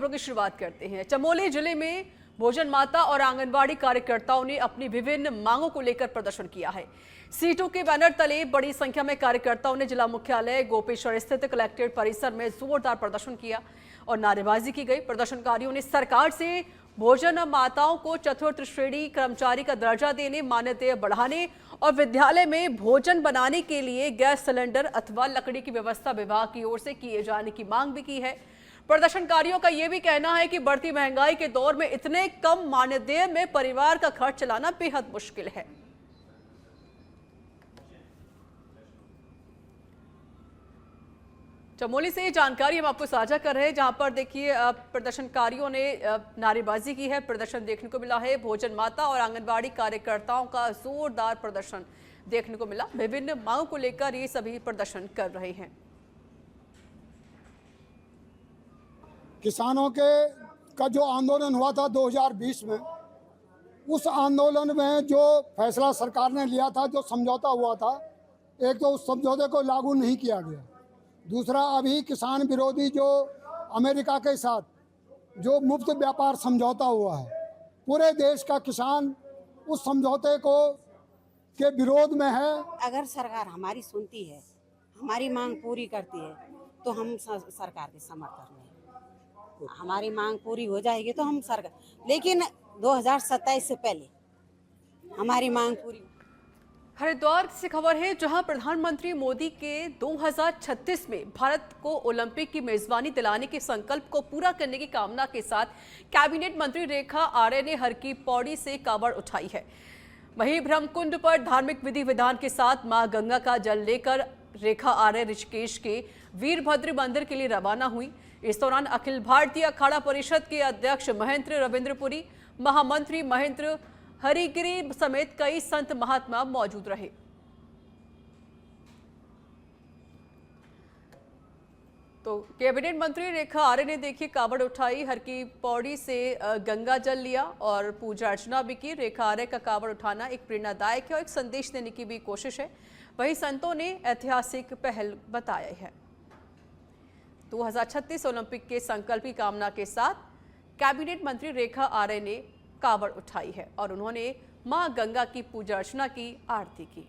खबरों की शुरुआत करते हैं। चमोली जिले में भोजन माता और आंगनबाड़ी कार्यकर्ताओं ने अपनी विभिन्न मांगों को लेकर प्रदर्शन किया है। सीटों के बैनर तले बड़ी संख्या में कार्यकर्ताओं ने जिला मुख्यालय गोपेश्वर स्थित कलेक्ट्रेट परिसर में जोरदार प्रदर्शन किया और नारेबाजी की गई। प्रदर्शनकारियों ने सरकार से भोजन माताओं को चतुर्थ श्रेणी कर्मचारी का दर्जा देने, मान्यता बढ़ाने और विद्यालय में भोजन बनाने के लिए गैस सिलेंडर अथवा लकड़ी की व्यवस्था विभाग की ओर से किए जाने की मांग भी की है। प्रदर्शनकारियों का यह भी कहना है कि बढ़ती महंगाई के दौर में इतने कम मानदेय में परिवार का खर्च चलाना बेहद मुश्किल है। चमोली से जानकारी हम आपको साझा कर रहे हैं, जहां पर देखिए प्रदर्शनकारियों ने नारेबाजी की है। प्रदर्शन देखने को मिला है। भोजन माता और आंगनबाड़ी कार्यकर्ताओं का जोरदार प्रदर्शन देखने को मिला। विभिन्न मांगों को लेकर ये सभी प्रदर्शन कर रहे हैं। किसानों के का जो आंदोलन हुआ था 2020 में, उस आंदोलन में जो फैसला सरकार ने लिया था, जो समझौता हुआ था, एक तो उस समझौते को लागू नहीं किया गया। दूसरा, अभी किसान विरोधी जो अमेरिका के साथ जो मुफ्त व्यापार समझौता हुआ है, पूरे देश का किसान उस समझौते को के विरोध में है। अगर सरकार हमारी सुनती है, हमारी मांग पूरी करती है, तो हम सरकार के समर्थन में। हमारी मांग पूरी हो जाएगी तो हम सरकार, लेकिन 2027 से पहले हमारी मांग पूरी। हरिद्वार से खबर है, जहां प्रधानमंत्री मोदी के 2036 में भारत को ओलंपिक की मेजबानी दिलाने के संकल्प को पूरा करने की कामना के साथ कैबिनेट मंत्री रेखा आर्य ने हर की पौड़ी से कावड़ उठाई है। वहीं ब्रह्मकुंड पर धार्मिक विधि विधान के साथ मां गंगा का जल लेकर रेखा आर्य ऋषिकेश के वीरभद्र मंदिर के लिए रवाना हुई। इस दौरान अखिल भारतीय अखाड़ा परिषद के अध्यक्ष महेंद्र रविंद्रपुरी, महामंत्री महेंद्र हरिगिरी समेत कई संत महात्मा मौजूद रहे। तो कैबिनेट मंत्री रेखा आर्य ने देखिए कावड़ उठाई, हर की पौड़ी से गंगा जल लिया और पूजा अर्चना भी की। रेखा आर्य का कावड़ उठाना एक प्रेरणादायक है और एक संदेश देने की भी कोशिश है। वहीं संतों ने ऐतिहासिक पहल बताया है। 2036 ओलंपिक के संकल्प की कामना के साथ कैबिनेट मंत्री रेखा आर्य ने कावड़ उठाई है और उन्होंने मां गंगा की पूजा अर्चना की, आरती की।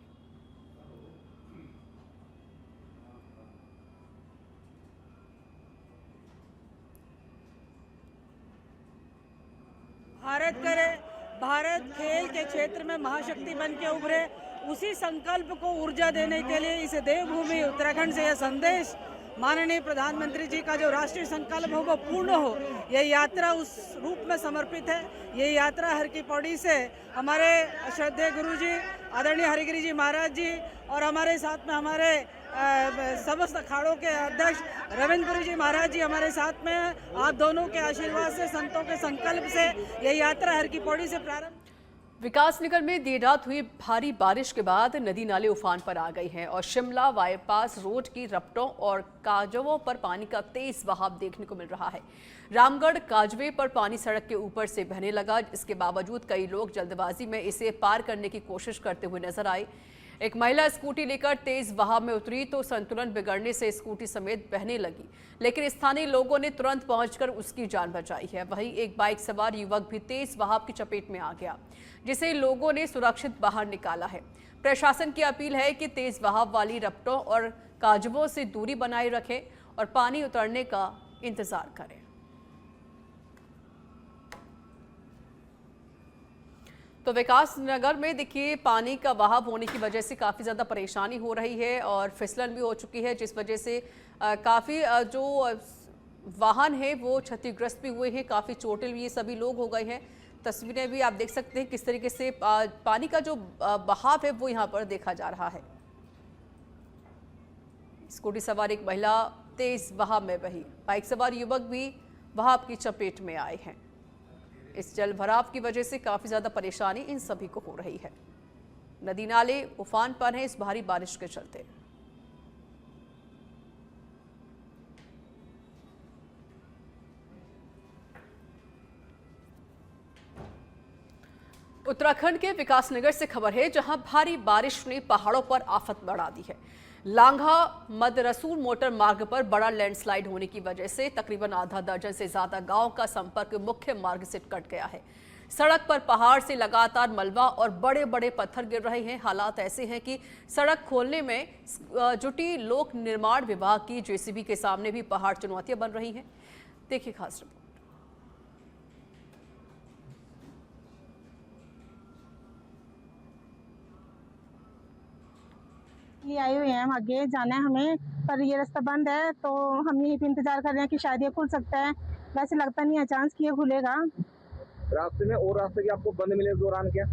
भारत खेल के क्षेत्र में महाशक्ति बन के उभरे, उसी संकल्प को ऊर्जा देने के लिए इस देवभूमि उत्तराखंड से यह संदेश, माननीय प्रधानमंत्री जी का जो राष्ट्रीय संकल्प हो वो पूर्ण हो, यह यात्रा उस रूप में समर्पित है। ये यात्रा हर की पौड़ी से हमारे श्रद्धेय गुरु जी आदरणीय हरिगिरी जी महाराज जी और हमारे साथ में हमारे समस्त अखाड़ों के अध्यक्ष रविंद्रपुरी जी महाराज जी हमारे साथ में। आप दोनों के आशीर्वाद से, संतों के संकल्प से यह यात्रा हर की पौड़ी से प्रारंभ। विकासनगर में देर रात हुई भारी बारिश के बाद नदी नाले उफान पर आ गए हैं और शिमला बाईपास रोड की रपटों और काजवों पर पानी का तेज बहाव देखने को मिल रहा है। रामगढ़ काजवे पर पानी सड़क के ऊपर से बहने लगा। इसके बावजूद कई लोग जल्दबाजी में इसे पार करने की कोशिश करते हुए नजर आए। एक महिला स्कूटी लेकर तेज बहाव में उतरी तो संतुलन बिगड़ने से स्कूटी समेत बहने लगी, लेकिन स्थानीय लोगों ने तुरंत पहुंचकर उसकी जान बचाई है। वहीं एक बाइक सवार युवक भी तेज बहाव की चपेट में आ गया, जिसे लोगों ने सुरक्षित बाहर निकाला है। प्रशासन की अपील है कि तेज बहाव वाली रपटों और काजवों से दूरी बनाए रखें और पानी उतरने का इंतजार करें। तो विकास नगर में देखिए पानी का बहाव होने की वजह से काफ़ी ज़्यादा परेशानी हो रही है और फिसलन भी हो चुकी है, जिस वजह से काफ़ी जो वाहन है वो क्षतिग्रस्त भी हुए हैं, काफ़ी चोटिल भी ये सभी लोग हो गए हैं। तस्वीरें भी आप देख सकते हैं किस तरीके से पानी का जो बहाव है वो यहाँ पर देखा जा रहा है। स्कूटी सवार एक महिला तेज बहाव में बही, बाइक सवार युवक भी बहाव की चपेट में आए हैं। इस जल भराव की वजह से काफ़ी ज़्यादा परेशानी इन सभी को हो रही है। नदी नाले उफान पर हैं इस भारी बारिश के चलते। उत्तराखंड के विकासनगर से खबर है, जहां भारी बारिश ने पहाड़ों पर आफत बढ़ा दी है। लांघा मदरसूल मोटर मार्ग पर बड़ा लैंडस्लाइड होने की वजह से तकरीबन आधा दर्जन से ज्यादा गांव का संपर्क मुख्य मार्ग से कट गया है। सड़क पर पहाड़ से लगातार मलबा और बड़े बड़े पत्थर गिर रहे हैं। हालात ऐसे हैं कि सड़क खोलने में जुटी लोक निर्माण विभाग की जेसीबी के सामने भी पहाड़ चुनौतियां बन रही हैं। देखिए खास रिपोर्ट। ये आए हुए हैं, हम आगे जाना है हमें, पर ये रास्ता बंद है तो हम यहीं पे इंतजार कर रहे हैं कि शायद ये खुल सकता है। वैसे लगता नहीं है चांस कि ये खुलेगा। रास्ते में और रास्ते की आपको बंद मिले इस दौरान क्या?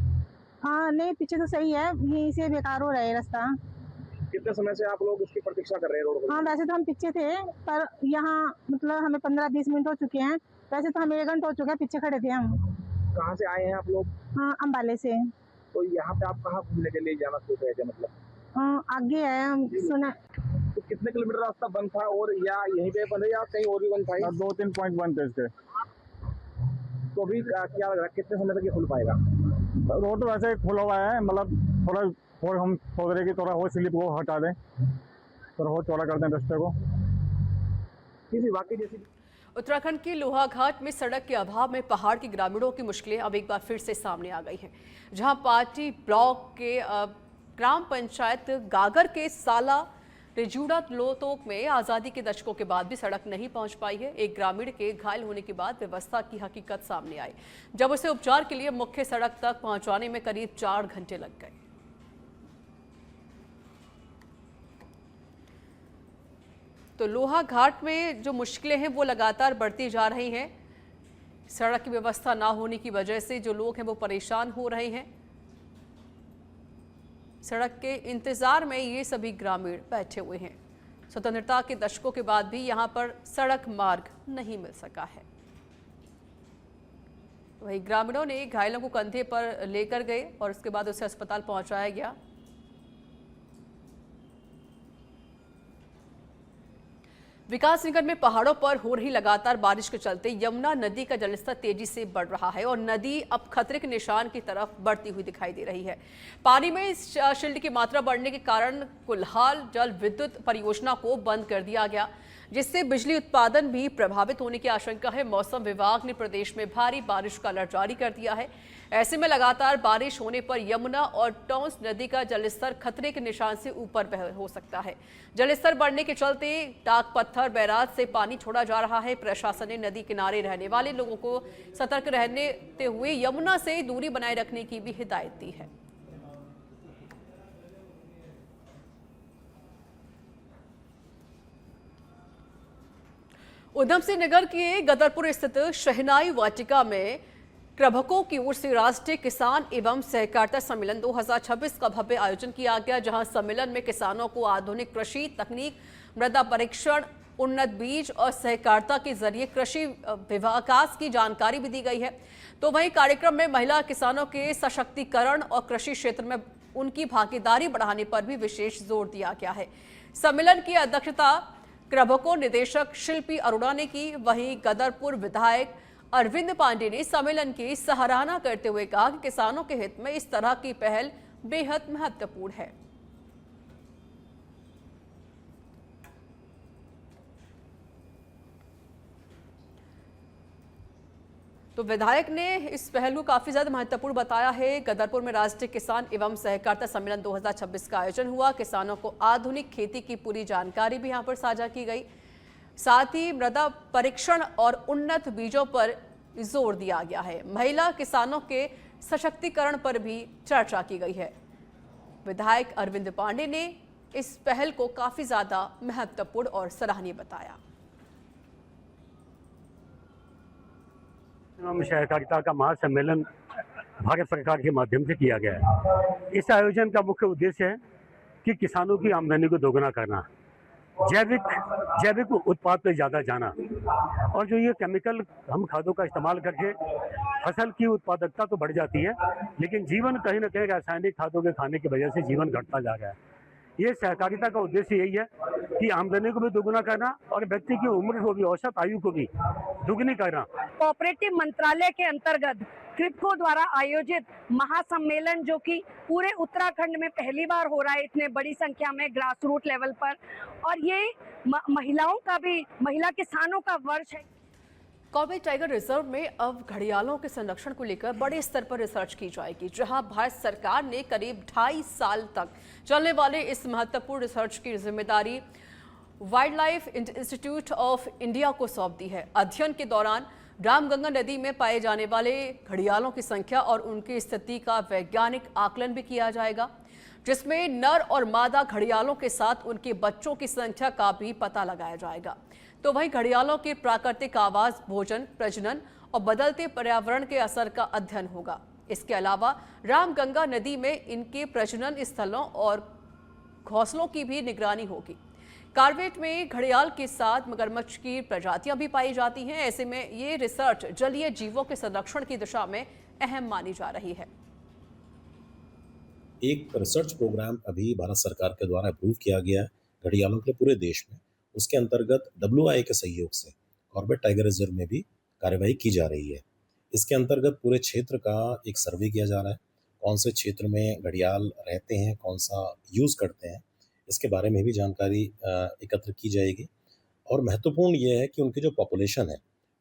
हाँ नहीं, पीछे तो सही है, यहीं से बेकार हो रहा है रास्ता। कितने समय से आप लोग उसकी प्रतीक्षा कर रहे हैं रोड को? हाँ वैसे तो हम पीछे थे, पर यहाँ मतलब हमें 15-20 मिनट हो चुके हैं। वैसे तो हमें 1 घंटा हो चुका है, पीछे खड़े थे हम। कहाँ से आए हैं आप लोग? हाँ अम्बाले से। तो यहाँ पे आप कहाँ घूमने के लिए जाना सोच रहे थे? मतलब आगे है, हम सुना। तो कितने किलोमीटर रास्ता बंद था और या यहीं पे बंद है या कहीं और भी बंद था? 2-3 पॉइंट बंद थे इसके। तो अभी क्या लग रहा है कितने समय तक ये खुल पाएगा? रोड तो वैसे खुला हुआ है, मतलब थोड़ा हम सोच रहे कि थोड़ा और स्लिप को हटा दें, थोड़ा और चौड़ा कर दें रास्ते को। किसी वाकई जैसी उत्तराखंड के लोहाघाट में सड़क के अभाव में पहाड़ के ग्रामीणों की मुश्किलें अब एक बार फिर से सामने आ गई हैं। जहां पार्टी ब्लॉक के ग्राम पंचायत गागर के साला रिजूड़ा लोतोक में आज़ादी के दशकों के बाद भी सड़क नहीं पहुंच पाई है। एक ग्रामीण के घायल होने के बाद व्यवस्था की हकीकत सामने आई, जब उसे उपचार के लिए मुख्य सड़क तक पहुंचाने में करीब 4 घंटे लग गए। तो लोहाघाट में जो मुश्किलें हैं वो लगातार बढ़ती जा रही हैं। सड़क की व्यवस्था ना होने की वजह से जो लोग हैं वो परेशान हो रहे हैं। सड़क के इंतजार में ये सभी ग्रामीण बैठे हुए हैं। स्वतंत्रता के दशकों के बाद भी यहां पर सड़क मार्ग नहीं मिल सका है। वहीं ग्रामीणों ने घायलों को कंधे पर लेकर गए और उसके बाद उसे अस्पताल पहुंचाया गया। विकासनगर में पहाड़ों पर हो रही लगातार बारिश के चलते यमुना नदी का जलस्तर तेजी से बढ़ रहा है और नदी अब खतरे के निशान की तरफ बढ़ती हुई दिखाई दे रही है। पानी में शिल्ड की मात्रा बढ़ने के कारण कुल्हाल जल विद्युत परियोजना को बंद कर दिया गया, जिससे बिजली उत्पादन भी प्रभावित होने की आशंका है। मौसम विभाग ने प्रदेश में भारी बारिश का अलर्ट जारी कर दिया है। ऐसे में लगातार बारिश होने पर यमुना और टॉन्स नदी का जलस्तर खतरे के निशान से ऊपर हो सकता है। जलस्तर बढ़ने के चलते टाक पत्थर बैराज से पानी छोड़ा जा रहा है। प्रशासन ने नदी किनारे रहने वाले लोगों को सतर्क रहते हुए यमुना से दूरी बनाए रखने की भी हिदायत दी है। उधम सिंह नगर के गदरपुर स्थित शहनाई वाटिका में प्रभकों की ओर से राष्ट्रीय किसान एवं सहकारिता सम्मेलन 2026 का भव्य आयोजन किया गया, जहां सम्मेलन में किसानों को आधुनिक कृषि तकनीक, मृदा परीक्षण, उन्नत बीज और सहकारिता के जरिए कृषि विकास की जानकारी भी दी गई है। तो वहीं कार्यक्रम में महिला किसानों के सशक्तिकरण और कृषि क्षेत्र में उनकी भागीदारी बढ़ाने पर भी विशेष जोर दिया गया है। सम्मेलन की अध्यक्षता प्रभको निदेशक शिल्पी अरोड़ा ने की। वहीं गदरपुर विधायक अरविंद पांडे ने सम्मेलन की सराहना करते हुए कहा कि किसानों के हित में इस तरह की पहल बेहद महत्वपूर्ण है। तो विधायक ने इस पहल को काफी ज्यादा महत्वपूर्ण बताया है। गदरपुर में राष्ट्रीय किसान एवं सहकारिता सम्मेलन 2026 का आयोजन हुआ। किसानों को आधुनिक खेती की पूरी जानकारी भी यहां पर साझा की गई। साथ ही मृदा परीक्षण और उन्नत बीजों पर जोर दिया गया है। महिला किसानों के सशक्तिकरण पर भी चर्चा की गई है। विधायक अरविंद पांडे ने इस पहल को काफी ज्यादा महत्वपूर्ण और सराहनीय बताया। सहकारिता का महासम्मेलन भारत सरकार के माध्यम से किया गया है। इस आयोजन का मुख्य उद्देश्य है कि किसानों की आमदनी को दोगुना करना, जैविक उत्पाद पर ज़्यादा जाना और जो ये केमिकल हम खादों का इस्तेमाल करके फसल की उत्पादकता तो बढ़ जाती है, लेकिन जीवन कहीं ना कहीं रासायनिक खादों के खाने की वजह से जीवन घटता जा रहा है। ये सहकारिता का उद्देश्य यही है कि आमदनी को भी दोगुना करना और व्यक्ति की उम्र को भी, औसत आयु को भी दुगनी करना। कोऑपरेटिव मंत्रालय के अंतर्गत क्रिप्को द्वारा आयोजित महासम्मेलन, जो कि पूरे उत्तराखंड में पहली बार हो रहा है इतने बड़ी संख्या में ग्रास रूट लेवल पर, और ये महिलाओं का भी, महिला किसानों का वर्ष है। कॉर्बेट टाइगर रिजर्व में अब घड़ियालों के संरक्षण को लेकर बड़े स्तर पर रिसर्च की जाएगी, जहां भारत सरकार ने करीब 2.5 साल तक चलने वाले इस महत्वपूर्ण रिसर्च की जिम्मेदारी wild life institute of India को सौंप दी है। अध्ययन के दौरान रामगंगा नदी में पाए जाने वाले घड़ियालों की संख्या और उनकी स्थिति का वैज्ञानिक आकलन भी किया जाएगा, जिसमें नर और मादा घड़ियालों के साथ उनके बच्चों की संख्या का भी पता लगाया जाएगा। तो वहीं घड़ियालों के प्राकृतिक आवास, भोजन, प्रजनन और बदलते पर्यावरण के असर का अध्ययन होगा। इसके अलावा रामगंगा नदी में इनके प्रजनन स्थलों और घोंसलों की भी निगरानी होगी। कॉर्बेट में घड़ियाल के साथ मगरमच्छ की प्रजातियां भी पाई जाती हैं। ऐसे में ये रिसर्च जलीय जीवों के संरक्षण की दिशा में अहम मानी जा रही है। एक रिसर्च प्रोग्राम अभी भारत सरकार के द्वारा अप्रूव किया गया है घड़ियालों के पूरे देश में। उसके अंतर्गत WI के सहयोग से कॉर्बेट टाइगर रिजर्व में भी कार्यवाही की जा रही है। इसके अंतर्गत पूरे क्षेत्र का एक सर्वे किया जा रहा है, कौन से क्षेत्र में घड़ियाल रहते हैं, कौन सा यूज़ करते हैं, इसके बारे में भी जानकारी एकत्र की जाएगी। और महत्वपूर्ण ये है कि उनकी जो पॉपुलेशन है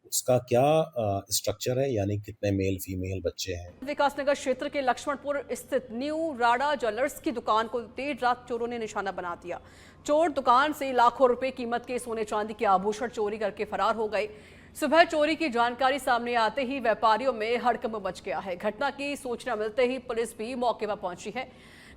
उसका क्या स्ट्रक्चर है, यानी कितने मेल फीमेल बच्चे हैं। विकासनगर क्षेत्र के लक्ष्मणपुर स्थित न्यू राडा ज्वेलर्स की दुकान को देर रात चोरों ने निशाना बना दिया। चोर दुकान से लाखों रुपए कीमत के सोने चांदी के आभूषण चोरी करके फरार हो गए। सुबह चोरी की जानकारी सामने आते ही व्यापारियों में हड़कंप मच गया है। घटना की सूचना मिलते ही पुलिस भी मौके पर पहुंची है।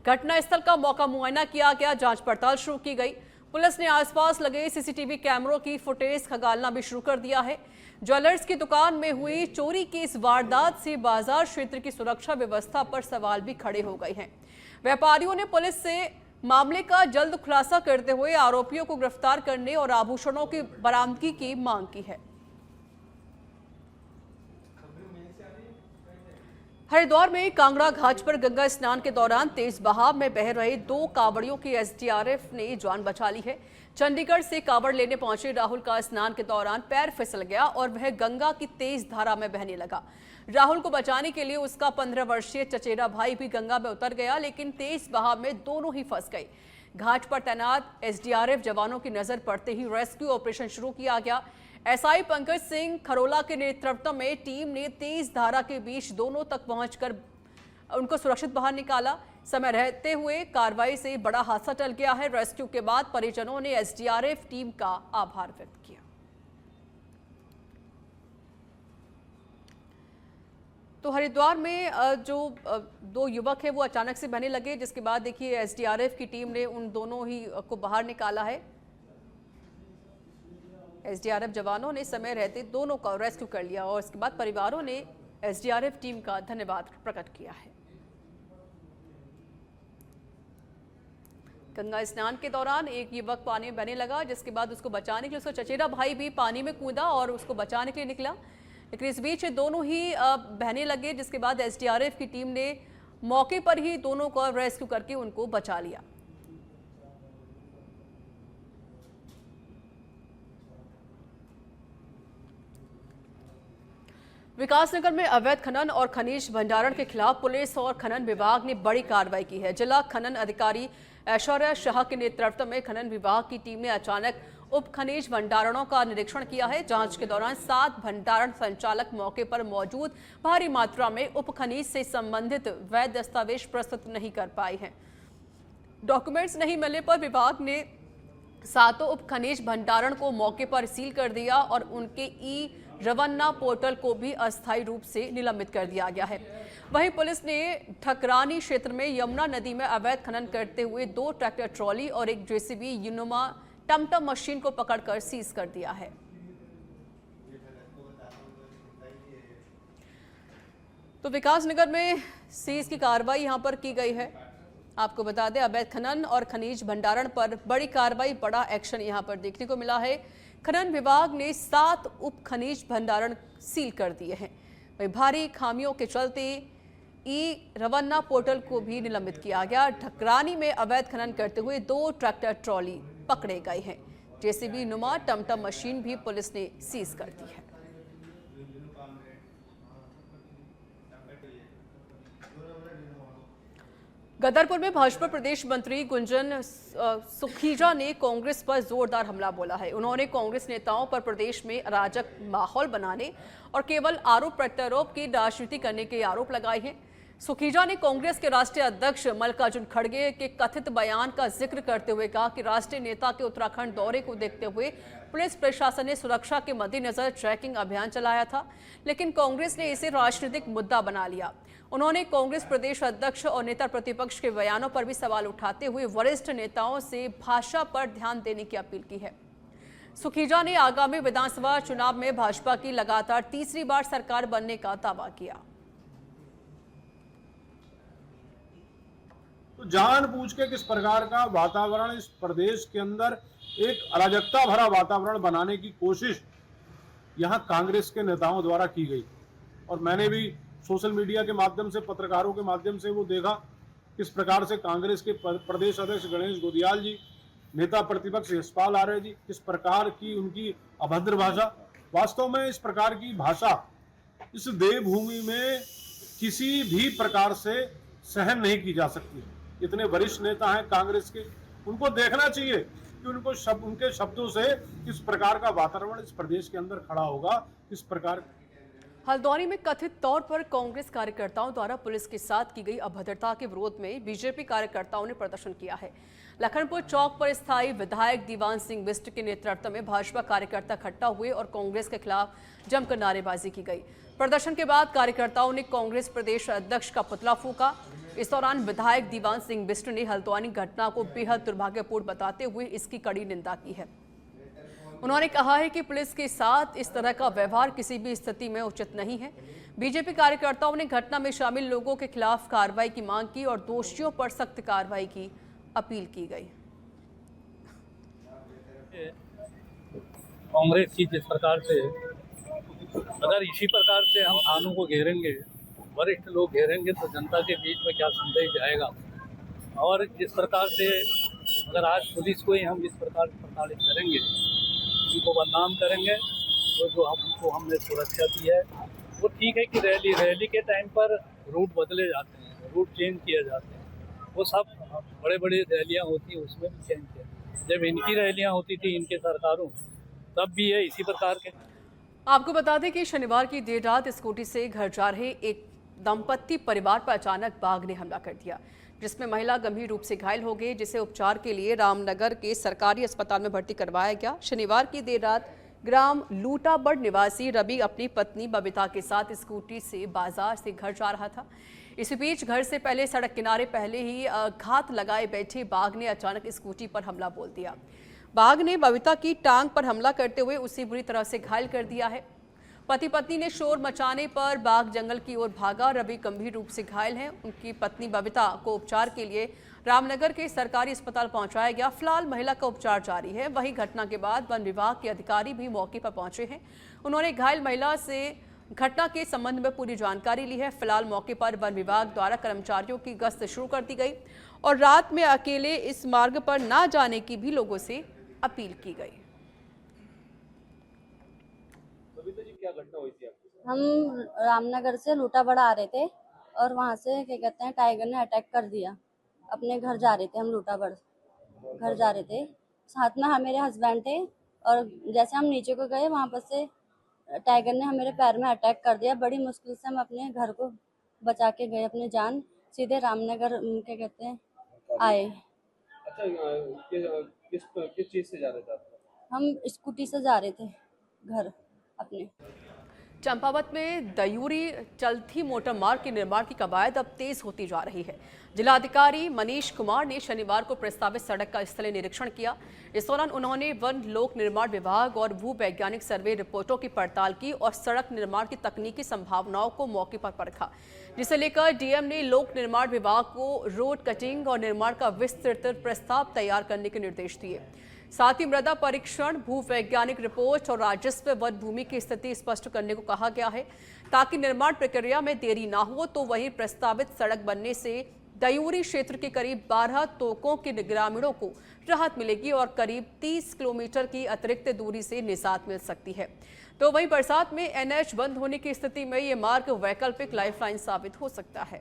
घटनास्थल का मौका मुआयना किया गया, जांच पड़ताल शुरू की गई। पुलिस ने आसपास लगे CCTV कैमरों की फुटेज खंगालना भी शुरू कर दिया है। ज्वेलर्स की दुकान में हुई चोरी की इस वारदात से बाजार क्षेत्र की सुरक्षा व्यवस्था पर सवाल भी खड़े हो गए हैं। व्यापारियों ने पुलिस से मामले का जल्द खुलासा करते हुए आरोपियों को गिरफ्तार करने और आभूषणों की बरामदगी की मांग की है। हरिद्वार में कांगड़ा घाट पर गंगा स्नान के दौरान तेज बहाव में बह रहे 2 कांवड़ियों की SDRF ने जान बचा ली है। चंडीगढ़ से कांवड़ लेने पहुंचे राहुल का स्नान के दौरान पैर फिसल गया और वह गंगा की तेज धारा में बहने लगा। राहुल को बचाने के लिए उसका 15 वर्षीय चचेरा भाई भी गंगा में उतर गया, लेकिन तेज बहाव में दोनों ही फंस गए। घाट पर तैनात SDRF जवानों की नजर पड़ते ही रेस्क्यू ऑपरेशन शुरू किया गया। SI पंकज सिंह खरोला के नेतृत्व में टीम ने तेज धारा के बीच दोनों तक पहुंचकर उनको सुरक्षित बाहर निकाला। समय रहते हुए कार्रवाई से बड़ा हादसा टल गया है। रेस्क्यू के बाद परिजनों ने SDRF टीम का आभार व्यक्त किया। तो हरिद्वार में जो 2 युवक है वो अचानक से बहने लगे, जिसके बाद देखिए SDRF की टीम ने उन दोनों ही को बाहर निकाला है। SDRF जवानों ने समय रहते दोनों का रेस्क्यू कर लिया और इसके बाद परिवारों ने SDRF टीम का धन्यवाद प्रकट किया है। गंगा स्नान के दौरान एक युवक पानी में बहने लगा, जिसके बाद उसको बचाने के लिए उसका चचेरा भाई भी पानी में कूदा और उसको बचाने के लिए निकला, लेकिन इस बीच दोनों ही बहने लगे, जिसके बाद SDRF की टीम ने मौके पर ही दोनों को रेस्क्यू करके उनको बचा लिया। विकासनगर में अवैध खनन और खनिज भंडारण के खिलाफ पुलिस और खनन विभाग ने बड़ी कार्रवाई की है। जिला खनन अधिकारी ऐश्वर्या शाह के नेतृत्व में खनन विभाग की टीम ने अचानक उप खनिज भंडारणों का निरीक्षण किया है। जांच के दौरान 7 भंडारण संचालक मौके पर मौजूद भारी मात्रा में उप खनिज से संबंधित वैध दस्तावेज प्रस्तुत नहीं कर पाए हैं। डॉक्यूमेंट्स नहीं मिलने पर विभाग ने 7 उप खनिज भंडारण को मौके पर सील कर दिया और उनके रवन्ना पोर्टल को भी अस्थायी रूप से निलंबित कर दिया गया है। वहीं पुलिस ने ठकरानी क्षेत्र में यमुना नदी में अवैध खनन करते हुए 2 ट्रैक्टर ट्रॉली और एक JCB यूनोमा टमटम मशीन को पकड़कर सीज कर दिया है। तो विकासनगर में सीज की कार्रवाई यहां पर की गई है। आपको बता दें, अवैध खनन और खनिज भंडारण पर बड़ी कार्रवाई, बड़ा एक्शन यहां पर देखने को मिला है। खनन विभाग ने 7 उप खनिज भंडारण सील कर दिए हैं। वहीं भारी खामियों के चलते रवन्ना पोर्टल को भी निलंबित किया गया। ठकरानी में अवैध खनन करते हुए 2 ट्रैक्टर ट्रॉली पकड़े गए हैं। JCB नुमा टमटम मशीन भी पुलिस ने सीज कर दी है। गदरपुर में भाजपा प्रदेश मंत्री गुंजन सुखीजा ने कांग्रेस पर जोरदार हमला बोला है। उन्होंने कांग्रेस नेताओं पर प्रदेश में अराजक माहौल बनाने और केवल आरोप प्रत्यारोप की राजनीति करने के आरोप लगाए हैं। सुखीजा ने कांग्रेस के राष्ट्रीय अध्यक्ष मल्लिकार्जुन खड़गे के कथित बयान का जिक्र करते हुए कहा कि राष्ट्रीय नेता के उत्तराखंड दौरे को देखते हुए पुलिस प्रशासन ने सुरक्षा के मद्देनजर ट्रैकिंग अभियान चलाया था, लेकिन कांग्रेस ने इसे राजनीतिक मुद्दा बना लिया। उन्होंने कांग्रेस प्रदेश अध्यक्ष और नेता प्रतिपक्ष के बयानों पर भी सवाल उठाते हुए वरिष्ठ नेताओं से भाषा पर ध्यान देने की अपील की है। सुखीजा ने आगामी विधानसभा चुनाव में भाजपा की लगातार तीसरी बार सरकार बनने का दावा किया। तो जानबूझ के किस प्रकार का वातावरण इस प्रदेश के अंदर एक अराजकता भरा वातावरण बनाने की कोशिश यहां कांग्रेस के नेताओं द्वारा की गई। और मैंने भी सोशल मीडिया के माध्यम से, पत्रकारों के माध्यम से वो देखा किस प्रकार से कांग्रेस के प्रदेश अध्यक्ष गणेश गोदियाल जी, नेता प्रतिपक्ष यशपाल आर्य जी, किस प्रकार की उनकी अभद्र भाषा। वास्तव में इस प्रकार की भाषा इस देवभूमि में किसी भी प्रकार से सहन नहीं की जा सकती। इतने वरिष्ठ नेता हैं कांग्रेस के, उनको देखना चाहिए कि उनके शब्दों से किस प्रकार का वातावरण इस प्रदेश के अंदर खड़ा होगा। इस प्रकार हल्द्वानी में कथित तौर पर कांग्रेस कार्यकर्ताओं द्वारा पुलिस के साथ की गई अभद्रता के विरोध में बीजेपी कार्यकर्ताओं ने प्रदर्शन किया है। लखनपुर चौक पर स्थायी विधायक दीवान सिंह बिष्ट के नेतृत्व में भाजपा कार्यकर्ता इकट्ठा हुए और कांग्रेस के खिलाफ जमकर नारेबाजी की गई। प्रदर्शन के बाद कार्यकर्ताओं ने कांग्रेस प्रदेश अध्यक्ष का पुतला फूंका। इस दौरान विधायक दीवान सिंह बिष्ट ने हल्द्वानी घटना को बेहद दुर्भाग्यपूर्ण बताते हुए इसकी कड़ी निंदा की है। उन्होंने कहा है कि पुलिस के साथ इस तरह का व्यवहार किसी भी स्थिति में उचित नहीं है। बीजेपी कार्यकर्ताओं ने घटना में शामिल लोगों के खिलाफ कार्रवाई की मांग की और दोषियों पर सख्त कार्रवाई की अपील की गई। कांग्रेस की जिस प्रकार से, अगर इसी प्रकार से हम थानों को घेरेंगे, वरिष्ठ लोग घेरेंगे, तो जनता के बीच में क्या संदेश जाएगा। और जिस प्रकार से अगर आज पुलिस को ही हम इस प्रकार प्रताड़ित करेंगे, उनको बदनाम करेंगे, तो जो हमको हमने सुरक्षा दी है वो ठीक है कि रैली के टाइम पर रूट बदले जाते हैं, रूट चेंज किए जाते हैं। वो सब बड़े बड़े रैलियां होती हैं, उसमें भी चेंज किया। जब इनकी रैलियां होती थी इनके सरकारों, तब भी है इसी प्रकार के। आपको बता दें कि शनिवार की देर रात स्कूटी से घर जा रहे एक दंपत्ति परिवार पर अचानक बाघ ने हमला कर दिया, जिसमें महिला गंभीर रूप से घायल हो गई, जिसे उपचार के लिए रामनगर के सरकारी अस्पताल में भर्ती करवाया गया। शनिवार की देर रात ग्राम लूटाबड़ निवासी रवि अपनी पत्नी बबीता के साथ स्कूटी से बाजार से घर जा रहा था। इसी बीच घर से पहले सड़क किनारे पहले ही घात लगाए बैठे बाघ ने अचानक स्कूटी पर हमला बोल दिया। बाघ ने बबीता की टांग पर हमला करते हुए उसे बुरी तरह से घायल कर दिया है। पति पत्नी ने शोर मचाने पर बाघ जंगल की ओर भागा। रवि गंभीर रूप से घायल हैं। उनकी पत्नी बबीता को उपचार के लिए रामनगर के सरकारी अस्पताल पहुंचाया गया। फिलहाल महिला का उपचार जारी है। वहीं घटना के बाद वन विभाग के अधिकारी भी मौके पर पहुंचे हैं। उन्होंने घायल महिला से घटना के संबंध में पूरी जानकारी ली है। फिलहाल मौके पर वन विभाग द्वारा कर्मचारियों की गश्त शुरू कर दी गई और रात में अकेले इस मार्ग पर न जाने की भी लोगों से अपील की गई। क्या घटना हुई थी आपके साथ? हम रामनगर से लूटाबड़ा आ रहे थे और वहाँ से क्या कहते हैं टाइगर ने अटैक कर दिया। अपने घर जा रहे थे, हम लूटाबड़ घर जा रहे थे, साथ में मेरे हस्बैंड थे और जैसे हम नीचे को गए वहाँ पर से टाइगर ने मेरे पैर में अटैक कर दिया। बड़ी मुश्किल से हम अपने घर को बचा के गए, अपनी जान सीधे रामनगर क्या कहते हैं आए। अच्छा, किस चीज़ से जा रहे थे आप? हम स्कूटी से जा रहे थे घर अपने। चंपावत में दयूरी चलथी मोटर मार्ग के निर्माण की कवायद अब तेज होती जा रही है। जिलाधिकारी मनीष कुमार ने शनिवार को प्रस्तावित सड़क का स्थलीय निरीक्षण किया। इस दौरान उन्होंने वन लोक निर्माण विभाग और भू वैज्ञानिक सर्वे रिपोर्टों की पड़ताल की और सड़क निर्माण की तकनीकी संभावनाओं को मौके पर परखा, जिसे लेकर डीएम ने लोक निर्माण विभाग को रोड कटिंग और निर्माण का विस्तृत प्रस्ताव तैयार करने के निर्देश दिए। साथ ही मृदा परीक्षण, भू वैज्ञानिक रिपोर्ट और राजस्व वन भूमि की स्थिति स्पष्ट करने को कहा गया है, ताकि निर्माण प्रक्रिया में देरी ना हो। तो वहीं प्रस्तावित सड़क बनने से दयूरी क्षेत्र के करीब 12 तोकों के ग्रामीणों को राहत मिलेगी और करीब 30 किलोमीटर की अतिरिक्त दूरी से निजात मिल सकती है। तो वहीं बरसात में NH बंद होने की स्थिति में ये मार्ग वैकल्पिक लाइफलाइन साबित हो सकता है।